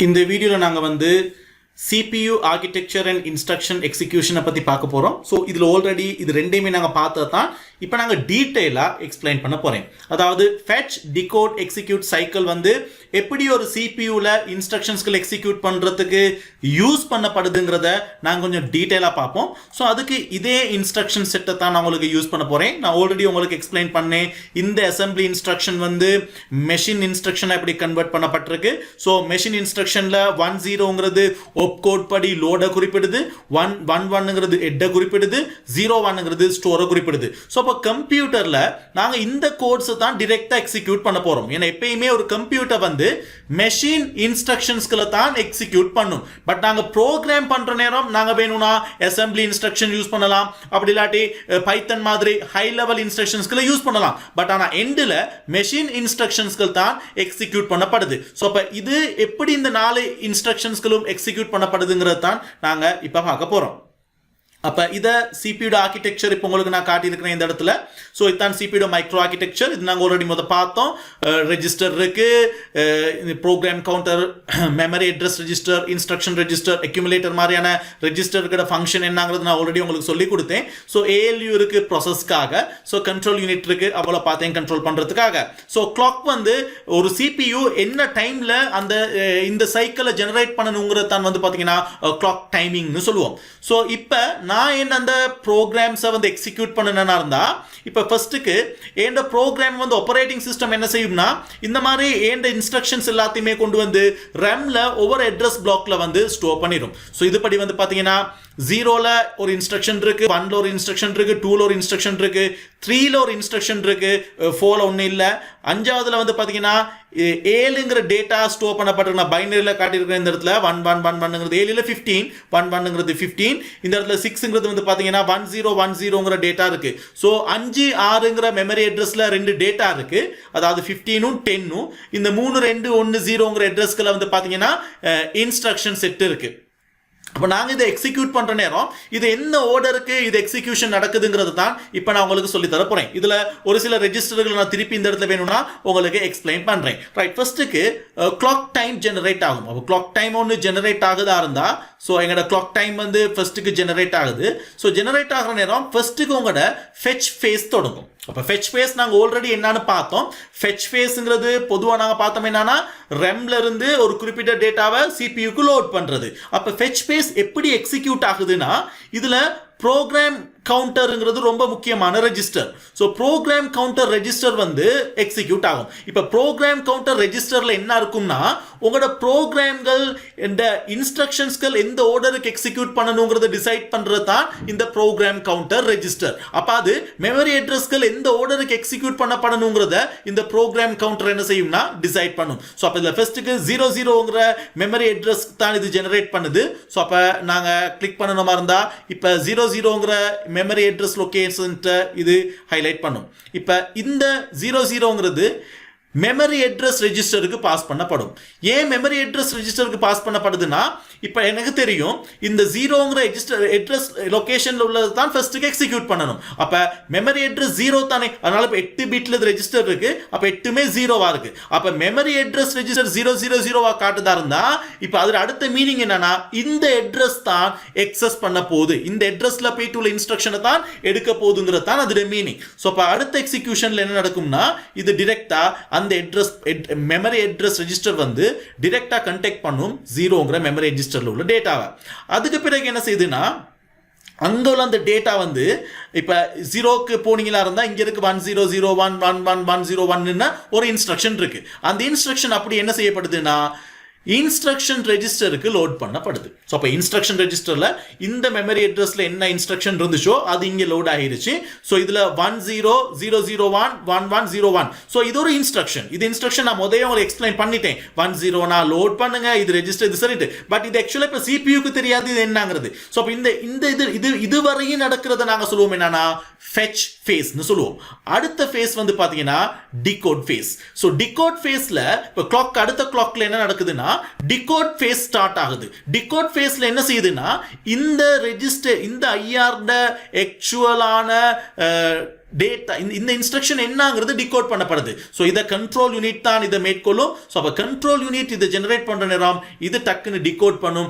இந்த வீடியோவில் நாங்கள் வந்து CPU ஆர்கிடெக்சர் அண்ட் இன்ஸ்ட்ரக்ஷன் எக்ஸிக்யூஷனை பற்றி பார்க்க போகிறோம். ஸோ இதில் ஆல்ரெடி இது ரெண்டையுமே நாங்கள் பார்த்தது தான். இப்போ நாங்கள் டீட்டெயிலாக எக்ஸ்பிளைன் பண்ண போகிறேன். அதாவது ஃபெட்ச், டிகோட், எக்ஸிக்யூட் சைக்கிள் வந்து எப்படி ஒரு சிபியூவில் இன்ஸ்ட்ரக்ஷன்ஸ்கள் எக்ஸிக்யூட் பண்ணுறதுக்கு யூஸ் பண்ணப்படுதுங்கிறத நாங்கள் கொஞ்சம் டீட்டெயிலாக பார்ப்போம். ஸோ அதுக்கு இதே இன்ஸ்ட்ரக்ஷன் செட்டை தான் நான் உங்களுக்கு யூஸ் பண்ண போகிறேன். நான் ஆல்ரெடி உங்களுக்கு எக்ஸ்பிளைன் பண்ணேன். இந்த அசம்பிளி இன்ஸ்ட்ரக்ஷன் வந்து மெஷின் இன்ஸ்ட்ரக்ஷனை எப்படி கன்வெர்ட் பண்ணப்பட்டிருக்கு. ஸோ மெஷின் இன்ஸ்ட்ரக்ஷனில் 10ங்கிறது ஒப்கோட் படி லோடை குறிப்பிடுது, 11ங்கிறது ஹெட்டை குறிப்பிடுது, 01ங்கிறது ஸ்டோரை குறிப்பிடுது. ஸோ அப்போ கம்ப்யூட்டரில் நாங்கள் இந்த கோட்ஸை தான் டிரெக்டாக எக்ஸிக்யூட் பண்ண போகிறோம். ஏன்னா எப்பயுமே ஒரு கம்ப்யூட்டர் வந்து மெஷின் இன்ஸ்ட்ரக்ஷன்ஸ்களை தான் எக்ஸிக்யூட் பண்ணும். பட் நாங்கள் ப்ரோக்ராம் பண்ணுற நேரம் நாங்கள் வேணும்னா அசம்பிளி இன்ஸ்ட்ரக்ஷன் யூஸ் பண்ணலாம், அப்படி இல்லாட்டி பைத்தன் மாதிரி ஹை லெவல் இன்ஸ்ட்ரக்ஷன்ஸ்களை யூஸ் பண்ணலாம். பட் ஆனால் எண்டில் மெஷின் இன்ஸ்ட்ரக்ஷன்ஸ்கள் தான் எக்ஸிக்யூட் பண்ணப்படுது. ஸோ அப்போ இது எப்படி இந்த 4 இன்ஸ்ட்ரக்ஷன்ஸ்களும் எக்ஸிக்யூட் பண்ணப்படுதுங்கிறது தான் நாங்கள் இப்போ பார்க்க போகிறோம். அப்போ இதை சிபியோட ஆர்கிடெக்சர் இப்போ உங்களுக்கு நான் காட்டியிருக்கிறேன் இந்த இடத்துல. ஸோ இதுதான் சிபியோட மைக்ரோ ஆர்கிடெக்சர். இது நாங்கள் ஆல்ரெடி பார்த்தோம். ரெஜிஸ்டர் இருக்கு, program counter, memory address register, instruction register, accumulator மாதிரியான ரெஜிஸ்டருக்கு ஃபங்க்ஷன் என்னங்கிறது நான் ஆல்ரெடி உங்களுக்கு சொல்லி கொடுத்தேன். ஸோ ஏஎல்யூ இருக்கு ப்ராசஸ்க்காக, ஸோ கண்ட்ரோல் யூனிட் இருக்கு அவ்வளோ பார்த்தேன் கண்ட்ரோல் பண்ணுறதுக்காக. ஸோ கிளாக் வந்து ஒரு சிபியு என்ன டைமில் அந்த இந்த சைக்கிளை ஜெனரேட் பண்ணணுங்கிறது தான் வந்து பார்த்தீங்கன்னா கிளாக் டைமிங்னு சொல்லுவோம். ஸோ இப்போ நான் என்ன அந்த ப்ரோக்ராம்ஸை வந்து எக்ஸிக்யூட் பண்ணனா இருந்தால் இப்போ ஃபர்ஸ்ட்டுக்கு ஏண்ட ப்ரோக்ராம் வந்து ஆப்பரேட்டிங் சிஸ்டம் என்ன செய்யும்னா இந்த மாதிரி ஏண்ட இன்ஸ்ட்ரக்ஷன்ஸ் எல்லாத்தையுமே கொண்டு வந்து ரேமில் ஒவ்வொரு அட்ரஸ் பிளாக்ல வந்து ஸ்டோர் பண்ணிடும். ஸோ இதுபடி வந்து பார்த்தீங்கன்னா 0ல ஒரு இன்ஸ்ட்ரக்ஷன் இருக்கு, 1ல ஒரு இன்ஸ்ட்ரக்ஷன் இருக்கு, 2ல ஒரு இன்ஸ்ட்ரக்ஷன் இருக்கு, 3ல ஒரு இன்ஸ்ட்ரக்ஷன் இருக்கு, 4ல ஒன்றும் இல்லை, 5வதுல வந்து பார்த்தீங்கன்னா 7ங்கிற டேட்டா ஸ்டோர் பண்ணப்பட்டிருக்கு. நான் பைனரியில் காட்டியிருக்கிறேன் இந்த இடத்துல 1111ங்கிறது 7ல 15, 11ங்கிறது 15, இந்த இடத்துல 6ங்கிறது வந்து பார்த்தீங்கன்னா 1010ங்கிற டேட்டா இருக்கு. ஸோ 5 6ங்கிற மெமரி அட்ரஸ்ல 2 டேட்டா இருக்கு, அதாவது 15ம் 10ம். இந்த 3 2 1 0ங்கிற அட்ரஸ்களை வந்து பார்த்தீங்கன்னா இன்ஸ்ட்ரக்ஷன் செட் இருக்கு. அப்போ நாங்கள் இதை எக்ஸிக்யூட் பண்ணுற நேரம் இது என்ன ஆர்டருக்கு இது எக்ஸிக்யூஷன் நடக்குதுங்கிறது தான் இப்போ நான் உங்களுக்கு சொல்லி தர போகிறேன். இதில் ஒரு சில ரெஜிஸ்டர்கள் நான் திருப்பி இந்த இடத்துல வேணும்னா உங்களுக்கு எக்ஸ்பிளைன் பண்ணுறேன். ரைட், ஃபர்ஸ்ட்டுக்கு கிளாக் டைம் ஜெனரேட் ஆகும். அப்போ கிளாக் டைம் ஒன்று ஜெனரேட் ஆகுதா இருந்தால், ஸோ எங்களோட கிளாக் டைம் வந்து ஃபர்ஸ்ட்டுக்கு ஜெனரேட் ஆகுது. ஸோ ஜெனரேட் ஆகிற நேரம் ஃபர்ஸ்ட்டுக்கு உங்களோட ஃபெச் ஃபேஸ் தொடங்கும். அப்போ ஃபெச் ஃபேஸ் நாங்கள் ஆல்ரெடி என்னன்னு பார்த்தோம். ஃபெச் ஃபேஸுங்கிறது பொதுவாக நாங்கள் பார்த்தோம் என்னன்னா ரெம்ல இருந்து ஒரு குறிப்பிட்ட டேட்டாவை சிபியூக்கு லோட் பண்ணுறது. அப்போ ஃபெச் ஃபேஸ் எப்படி எக்ஸிக்யூட் ஆகுதுன்னா இதில் ப்ரோக்ராம் கவுண்டருங்கிறது ரொம்ப முக்கியமான register. So program counter register வந்து எக்ஸிக்யூட் ஆகும். இப்போ ப்ரோக்ராம் கவுண்டர் ரெஜிஸ்டரில் என்ன இருக்கும்னா உங்களோட ப்ரோக்ராம்கள் இந்த இன்ஸ்ட்ரக்ஷன்ஸ்கள் எந்த ஆர்டருக்கு எக்ஸிக்யூட் பண்ணணுங்கிறத டிசைட் பண்ணுறது தான் இந்த ப்ரோக்ராம் கவுண்டர் ரெஜிஸ்டர். அப்போ அது மெமரி அட்ரஸ்கள் எந்த ஆர்டருக்கு எக்ஸிக்யூட் பண்ணப்படணுங்கிறத இந்த ப்ரோக்ராம் கவுண்டர் என்ன செய்யும்னா டிசைட் பண்ணும். ஸோ அப்போ இதில் ஃபர்ஸ்ட்டுக்கு 00ங்கிற மெமரி அட்ரஸ் தான் இது ஜெனரேட் பண்ணுது. ஸோ அப்போ நாங்கள் கிளிக் பண்ணணுமா இருந்தால் இப்போ 00ங்கிற மெமரி அட்ரஸ் லொகேஷன் இது ஹைலைட் பண்ணும். இப்போ இந்த 00ங்கிறது மெமரி அட்ரஸ் ரெஜிஸ்டருக்கு பாஸ் பண்ணப்படும். ஏன் மெமரி அட்ரஸ் ரெஜிஸ்டருக்கு பாஸ் பண்ணப்படுதுன்னா இப்போ எனக்கு தெரியும் இந்த 0ங்கிற அட்ரஸ் லொகேஷனில் உள்ளது தான் ஃபர்ஸ்ட்டுக்கு எக்ஸிக்யூட் பண்ணணும். அப்போ மெமரி அட்ரஸ் 0 தானே, அதனால இப்போ 8 பிட்ல ரெஜிஸ்டர் இருக்கு, அப்போ 8மே 0வா இருக்கு. அப்போ மெமரி அட்ரஸ் ரெஜிஸ்டர் 000வா காட்டுதா இருந்தா இப்போ அதில் அடுத்த மீனிங் என்னன்னா இந்த அட்ரஸ் தான் எக்ஸஸ் பண்ண போகுது, இந்த அட்ரஸ்ல போயிட்டு உள்ள இன்ஸ்ட்ரக்ஷனை தான் எடுக்க போகுதுங்கிறது தான் அதோட மீனிங். ஸோ அப்போ அடுத்த எக்ஸிக்யூஷன்ல என்ன நடக்கும்னா இது டிரெக்டா அந்த அட்ரஸ் மெமரி அட்ரஸ் ரெஜிஸ்டர் வந்து டிரெக்டா கண்டெக்ட் பண்ணும் 0ங்கிற மெமரி ரெஜிஸ்டர்ல உள்ள டேட்டாவை. அதுக்கு பிறகு என்ன செய்யுதுன்னா அங்கே உள்ள அந்த டேட்டா வந்து இப்போ 0க்கு போனீங்களா இருந்தால் இங்கே இருக்கு 10011110 ஒரு இன்ஸ்ட்ரக்ஷன் இருக்கு. அந்த இன்ஸ்ட்ரக்ஷன் அப்படி என்ன செய்யப்படுதுன்னா இன்ஸ்ட்ரக்ஷன் ரெஜிஸ்டருக்கு லோட் பண்ணப்படுது. ஸோ அப்போ இன்ஸ்ட்ரக்ஷன் ரெஜிஸ்டரில் இந்த மெமரி அட்ரஸில் என்ன இன்ஸ்ட்ரக்ஷன் இருந்துச்சோ அது இங்கே லோட் ஆகிருச்சு. ஸோ இதில் 1000111101. ஸோ இது ஒரு இன்ஸ்ட்ரக்ஷன். இது இன்ஸ்ட்ரக்ஷன் நான் முதல்ல உங்களுக்கு எக்ஸ்பிளைன் பண்ணிட்டேன். 10 நான் லோட் பண்ணுங்க, இது ரெஜிஸ்டர், இது சரிட்டு. பட் இது ஆக்சுவலாக இப்போ சிபியூக்கு தெரியாது இது என்னங்கிறது. ஸோ அப்போ இதுவரையும் நடக்கிறத நாங்கள் சொல்லுவோம் என்னன்னா ஃபெச் ஃபேஸ்னு சொல்லுவோம். அடுத்த ஃபேஸ் வந்து பார்த்தீங்கன்னா டிகோட் ஃபேஸ். ஸோ டிகோட் ஃபேஸில் இப்போ கிளாக் அடுத்த கிளாக்ல என்ன நடக்குதுன்னா டிகோட் ஃபேஸ் ஸ்டார்ட் ஆகுது. டிகோட் ஃபேஸ்ல என்ன செய்யுதுன்னா இந்த ரெஜிஸ்டர் இந்த ஐஆர்ட ஆக்சுவலான டேட்டா இந்த இன்ஸ்ட்ரக்ஷன் என்னங்கிறது டிகோட் பண்ணப்படுது. ஸோ இதை கண்ட்ரோல் யூனிட் தான் இதை மேற்கொள்ளும். ஸோ அப்போ கண்ட்ரோல் யூனிட் இதை ஜெனரேட் பண்ணுற நேரம் இது டக்குன்னு டிகோட் பண்ணும்.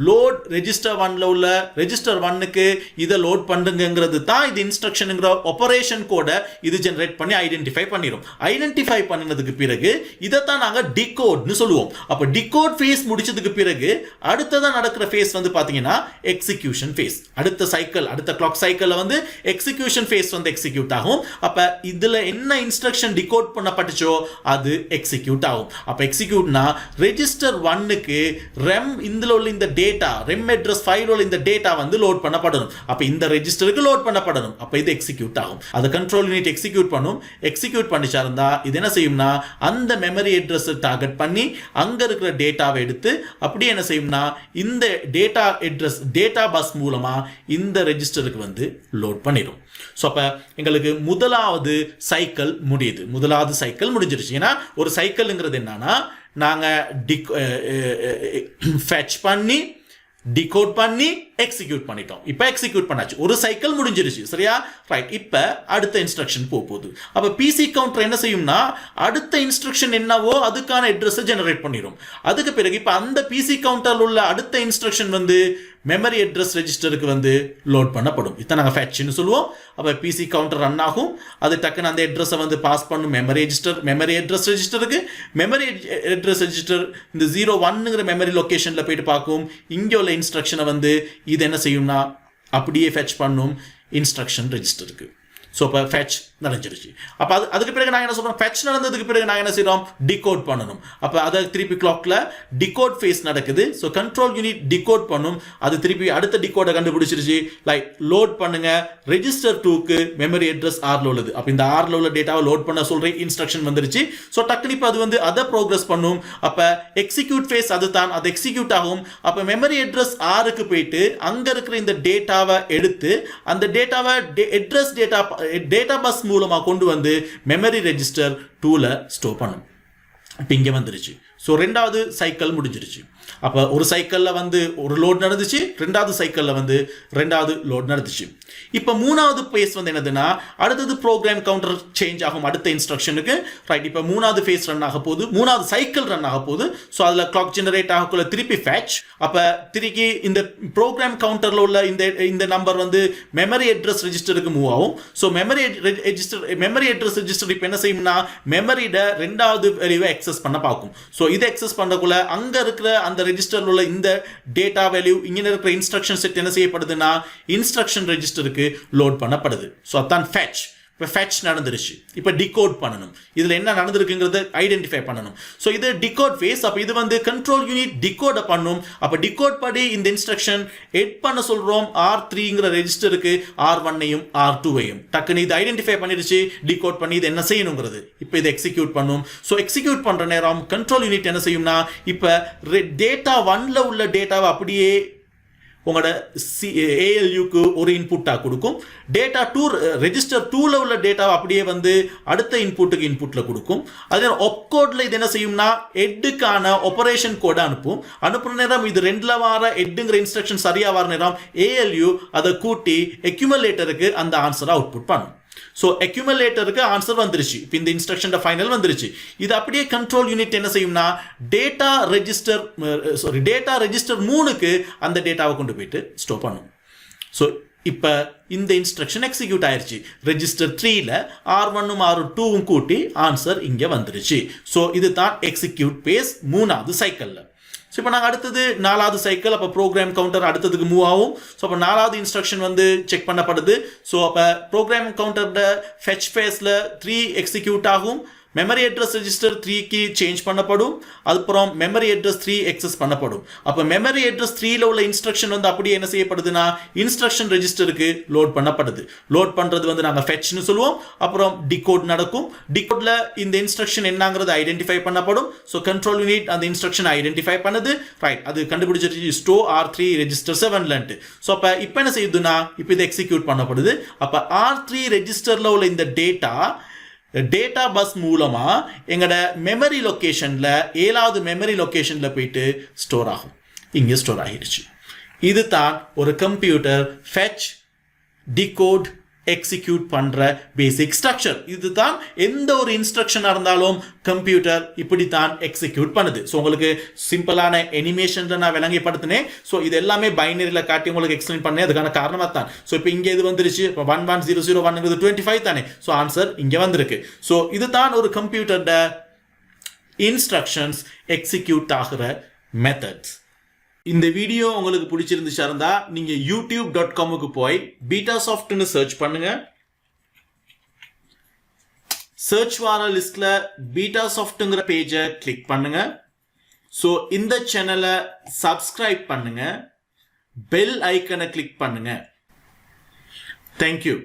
லோட் ரெஜிஸ்டர் 1ல உள்ள ரெஜிஸ்டர் 1க்கு இதை லோட் பண்ணுங்கிறது தான் இது இன்ஸ்ட்ரக்ஷனுங்கிற ஆபரேஷன் கோட இது ஜெனரேட் பண்ணி ஐடென்டிஃபை பண்ணிடும். ஐடென்டிஃபை பண்ணினதுக்கு பிறகு இதைத்தான் நாங்கள் டிகோட்னு சொல்லுவோம். அப்போ டிகோட் ஃபேஸ் முடிச்சதுக்கு பிறகு அடுத்ததான் நடக்கிற ஃபேஸ் வந்து பார்த்தீங்கன்னா எக்ஸிகியூஷன் ஃபேஸ். அடுத்த சைக்கிள், அடுத்த கிளாக் சைக்கிளில் வந்து எக்ஸிகியூஷன் ஃபேஸ் வந்து எக்ஸிக்யூட் ஆகும். அப்ப இதுல என்ன இன்ஸ்ட்ரக்ஷன் டிகோட் பண்ணப்பட்டுச்சோ அது எக்ஸிக்யூட் ஆகும். அப்ப எக்ஸிக்யூட்னா ரெஜிஸ்டர் 1க்கு ரெம் இதுல உள்ள இந்த டேட்டா ரெம் அட்ரஸ் ஃபைல் உள்ள இந்த டேட்டா வந்து லோட் பண்ணப்படணும். அப்ப இந்த ரெஜிஸ்டருக்கு லோட் பண்ணப்படணும். அப்ப இது எக்ஸிக்யூட் ஆகும். அது கண்ட்ரோல் யூனிட் எக்ஸிக்யூட் பண்ணும். எக்ஸிக்யூட் பண்ணிச்சா இருந்தா இது என்ன செய்யும்னா அந்த மெமரி அட்ரஸ் டார்கெட் பண்ணி அங்க இருக்கிற டேட்டாவை எடுத்து அப்படியே என்ன செய்யும்னா இந்த டேட்டா அட்ரஸ் டேட்டா பஸ் மூலமா இந்த ரெஜிஸ்டருக்கு வந்து லோட் பண்ணிடும். ஸோ அப்போ எங்களுக்கு முதலாவது சைக்கிள் முடியுது. முதலாவது சைக்கிள் முடிஞ்சிருச்சு. ஏன்னா ஒரு சைக்கிள்ங்கிறது என்னன்னா நாங்கள் ஃபெட்ச் பண்ணி டிகோட் பண்ணி எக்ஸிக்யூட் பண்ணிட்டோம். இப்போ எக்ஸிக்யூட் பண்ணாச்சு, ஒரு சைக்கிள் முடிஞ்சிருச்சு. சரியா? ரைட். இப்போ அடுத்த இன்ஸ்ட்ரக்ஷன் போகுது. அப்போ பிசி கவுண்டர் என்ன செய்யும்னா அடுத்த இன்ஸ்ட்ரக்ஷன் என்னவோ அதுக்கான அட்ரஸை ஜெனரேட் பண்ணிடும். அதுக்கு பிறகு இப்போ அந்த பிசி கவுண்டரில் உள்ள அடுத்த இன்ஸ்ட்ரக்ஷன் வந்து மெமரி அட்ரஸ் ரெஜிஸ்டருக்கு வந்து லோட் பண்ணப்படும். இதை நாங்கள் ஃபெட்ச்னு சொல்லுவோம். அப்போ பிசி கவுண்டர் ரன் ஆகும். அது டக்குன்னு அந்த அட்ரஸை வந்து பாஸ் பண்ணும் மெமரி அட்ரஸ் ரெஜிஸ்டருக்கு. மெமரி அட்ரஸ் ரெஜிஸ்டர் இந்த 01ங்கிற மெமரி லொக்கேஷனில் போயிட்டு பார்க்கும். இங்கே உள்ள இன்ஸ்ட்ரக்ஷனை வந்து இது என்ன செய்யும்னா அப்படியே ஃபெட்ச் பண்ணும் இன்ஸ்ட்ரக்ஷன் ரெஜிஸ்டருக்கு. ஸோ இப்போ ஃபெட்ச் நடந்துருச்சு. அப்போ அதுக்கு பிறகு நாங்கள் என்ன சொல்கிறோம், ஃபெட்ச் நடந்ததுக்கு பிறகு நாங்கள் என்ன செய்கிறோம், டிகோட் பண்ணணும். அப்போ அதை திருப்பி கிளாக்ல டிகோட் ஃபேஸ் நடக்குது. ஸோ கண்ட்ரோல் யூனிட் டிகோட் பண்ணும். அது திருப்பி அடுத்த டிகோடை கண்டுபிடிச்சிருச்சு. லைக் லோட் பண்ணுங்க ரெஜிஸ்டர் 2க்கு மெமரி அட்ரஸ் ஆர்ல உள்ளது. அப்போ இந்த ஆர்ல உள்ள டேட்டாவை லோட் பண்ண சொல்ற இன்ஸ்ட்ரக்ஷன் வந்துருச்சு. ஸோ டக்குனு இப்போ அது வந்து அதை ப்ரோக்ரஸ் பண்ணும். அப்போ எக்ஸிக்யூட் ஃபேஸ் அது தான், அது எக்ஸிக்யூட் ஆகும். அப்போ மெமரி அட்ரஸ் ஆருக்கு போயிட்டு அங்கே இருக்கிற இந்த டேட்டாவை எடுத்து அந்த டேட்டாவை அட்ரஸ் டேட்டா பஸ் மூலமா கொண்டு வந்து மெமரி ரெஜிஸ்டர் 2ல ஸ்டோர் பண்ணும். இப்போ இங்கே வந்துருச்சு. ஸோ ரெண்டாவது சைக்கிள் முடிஞ்சிருச்சு. அப்போ ஒரு சைக்கிளில் வந்து ஒரு லோட் நடந்துச்சு, ரெண்டாவது சைக்கிளில் வந்து ரெண்டாவது லோட் நடந்துச்சு. இப்போ மூணாவது ஃபேஸ் வந்து என்னதுன்னா அடுத்தது ப்ரோக்ராம் கவுண்டர் சேஞ்ச் ஆகும் அடுத்த இன்ஸ்ட்ரக்ஷனுக்கு. ரைட். இப்போ மூணாவது ஃபேஸ் ரன் ஆக போகுது, மூணாவது சைக்கிள் ரன் ஆக போகுது. ஸோ அதில் கிளாக் ஜெனரேட் ஆகக்குள்ள திருப்பி ஃபெட்ச். அப்போ திருப்பி இந்த ப்ரோக்ராம் கவுண்டரில் உள்ள இந்த நம்பர் வந்து மெமரி அட்ரஸ் ரெஜிஸ்டருக்கு மூவ் ஆகும். ஸோ மெமரி அட்ரஸ் ரெஜிஸ்டர் இப்போ என்ன செய்யும்னா மெமரியோட ரெண்டாவது வேல்யூவை எக்ஸஸ் பண்ண பார்க்கும். ஸோ இதை எக்ஸஸ் பண்ணக்குள்ள அங்கே இருக்கிற அந்த ரெஜிஸ்டர்ல உள்ள இந்த டேட்டா வேல்யூ இங்கே இருக்கிற இன்ஸ்ட்ரக்ஷன் செட் என்ன செய்யப்படுதுன்னா இன்ஸ்ட்ரக்ஷன் ரெஜிஸ்டருக்கு லோட் பண்ணப்படுது. ஸோ அதான் ஃபெட்ச். இப்போ ஃபெட்ச் நடந்துருச்சு. இப்போ டிகோட் பண்ணணும். இதில் என்ன நடந்திருக்குங்கிறத ஐடென்டிஃபை பண்ணணும். ஸோ இது டிகோட் ஃபேஸ். அப்போ இது வந்து கண்ட்ரோல் யூனிட் டிகோட பண்ணும். அப்போ டிகோட் படி இந்த இன்ஸ்ட்ரக்ஷன் எட் பண்ண சொல்கிறோம் R3ங்கிற ரெஜிஸ்டருக்கு R1ஐயும் R2ஐயும். டக்குன்னு இது ஐடென்டிஃபை பண்ணிடுச்சு, டிகோட் பண்ணி இது என்ன செய்யணுங்கிறது. இப்போ இதை எக்ஸிக்யூட் பண்ணும். ஸோ எக்ஸிக்யூட் பண்ணுற நேரம் கண்ட்ரோல் யூனிட் என்ன செய்யும்னா இப்போ டேட்டா 1ல உள்ள டேட்டாவை அப்படியே உங்களோட ALUக்கு ஒரு இன்புட்டாக கொடுக்கும். டேட்டா 2 ரெஜிஸ்டர் 2ல உள்ள டேட்டாவை அப்படியே வந்து அடுத்த இன்புட்டில் கொடுக்கும். அதே ஒப்கோட்ல இது என்ன செய்யும்னா எட்டுக்கான ஆபரேஷன் கோட அனுப்புற நேரம் இது 2ல வர எட்டுங்கிற இன்ஸ்ட்ரக்ஷன் சரியா வர நேரம் ALU அதை கூட்டி அக்யூமுலேட்டருக்கு அந்த ஆன்சரை அவுட்புட் பண்ணும். ஸோ அக்யூமுலேட்டருக்கு ஆன்சர் வந்துருச்சு. இப்போ இந்த இன்ஸ்ட்ரக்ஷன் ஃபைனல் வந்துருச்சு. இது அப்படியே கண்ட்ரோல் யூனிட் என்ன செய்யும்னா டேட்டா ரெஜிஸ்டர் 3க்கு அந்த டேட்டாவை கொண்டு போயிட்டு ஸ்டோர் பண்ணும். ஸோ இப்போ இந்த இன்ஸ்ட்ரக்ஷன் எக்ஸிக்யூட் ஆயிருச்சு. ரெஜிஸ்டர் 3ல R1ம் R2ம் கூட்டி ஆன்சர் இங்கே வந்துருச்சு. ஸோ இது தான் எக்ஸிக்யூட் பேஸ் மூணாவது சைக்கிளில். ஸோ இப்போ நாங்கள் அடுத்தது நாலாவது சைக்கிள். அப்போ ப்ரோக்ராம் கவுண்டர் அடுத்ததுக்கு மூவ் ஆகும். ஸோ அப்போ நாலாவது இன்ஸ்ட்ரக்ஷன் வந்து செக் பண்ணப்படுது. ஸோ அப்போ ப்ரோக்ராம் கவுண்டரோட ஃபெட்ச் ஃபேஸில் 3 எக்ஸிக்யூட் ஆகும். மெமரி அட்ரஸ் ரெஜிஸ்டர் 3க்கு சேஞ்ச் பண்ணப்படும். அதுக்கப்புறம் மெமரி அட்ரஸ் 3 எக்ஸஸ் பண்ணப்படும். அப்போ மெமரி அட்ரஸ் 3ல உள்ள இன்ஸ்ட்ரக்ஷன் வந்து அப்படியே என்ன செய்யப்படுதுன்னா இன்ஸ்ட்ரக்ஷன் ரெஜிஸ்டருக்கு லோட் பண்ணப்படுது. லோட் பண்ணுறது வந்து நாங்கள் ஃபெட்ச்னு சொல்லுவோம். அப்புறம் டிகோட் நடக்கும். டிகோட்ல இந்த இன்ஸ்ட்ரக்ஷன் என்னங்கிறது ஐடென்டிஃபை பண்ணப்படும். ஸோ கண்ட்ரோல் யூனிட் அந்த இன்ஸ்ட்ரக்ஷன் ஐடென்டிஃபை பண்ணுது. ரைட். அது கண்டுபிடிச்சிருச்சு ஸ்டோர் R3 ரெஜிஸ்டர் 7லன்ட்டு. ஸோ அப்போ இப்போ என்ன செய்யுதுன்னா இப்போ இது எக்ஸிக்யூட் பண்ணப்படுது. அப்போ R3 ரெஜிஸ்டரில் உள்ள இந்த டேட்டா பஸ் மூலமா எங்களோட மெமரி லொக்கேஷன்ல 7வது மெமரி லொக்கேஷன்ல போயிட்டு ஸ்டோர் ஆகும். இங்கே ஸ்டோர் ஆகிடுச்சு. இது தான் ஒரு கம்ப்யூட்டர் ஃபெட்ச், டிகோட், எக்ஸிக்யூட் பண்ற பேசிக் ஸ்ட்ரக்சர். இதுதான் எந்த ஒரு இன்ஸ்ட்ரக்ஷனா இருந்தாலும் கம்ப்யூட்டர் இப்படித்தான் எக்ஸிக்யூட் பண்ணுது. ஸோ உங்களுக்கு சிம்பிளான அனிமேஷன் நான் விளங்கிப்படுத்தினேன். ஸோ இது எல்லாமே பைனரியில் காட்டி உங்களுக்கு எக்ஸ்பிளைன் பண்ணேன். அதுக்கான காரணமாக தான். ஸோ இப்போ இங்கே இது வந்துருச்சு. இப்போ 11001 25 தானே. ஸோ ஆன்சர் இங்கே வந்திருக்கு. ஸோ இதுதான் ஒரு கம்ப்யூட்டரோட இன்ஸ்ட்ரக்ஷன்ஸ் எக்ஸிக்யூட் ஆகிற மெத்தட்ஸ். இந்த வீடியோ உங்களுக்கு பிடிச்சிருந்துச்சா இருந்தா நீங்க youtube.com போய் பீட்டாசாஃப்ட்னு சர்ச் பண்ணுங்க. சர்ச் வார லிஸ்ட்ல பீட்டாசாஃப்ட்ங்கிற பேஜை கிளிக் பண்ணுங்க. ஸோ இந்த சேனலை சப்ஸ்கிரைப் பண்ணுங்க, பெல் ஐக்கனை கிளிக் பண்ணுங்க. தேங்க்யூ.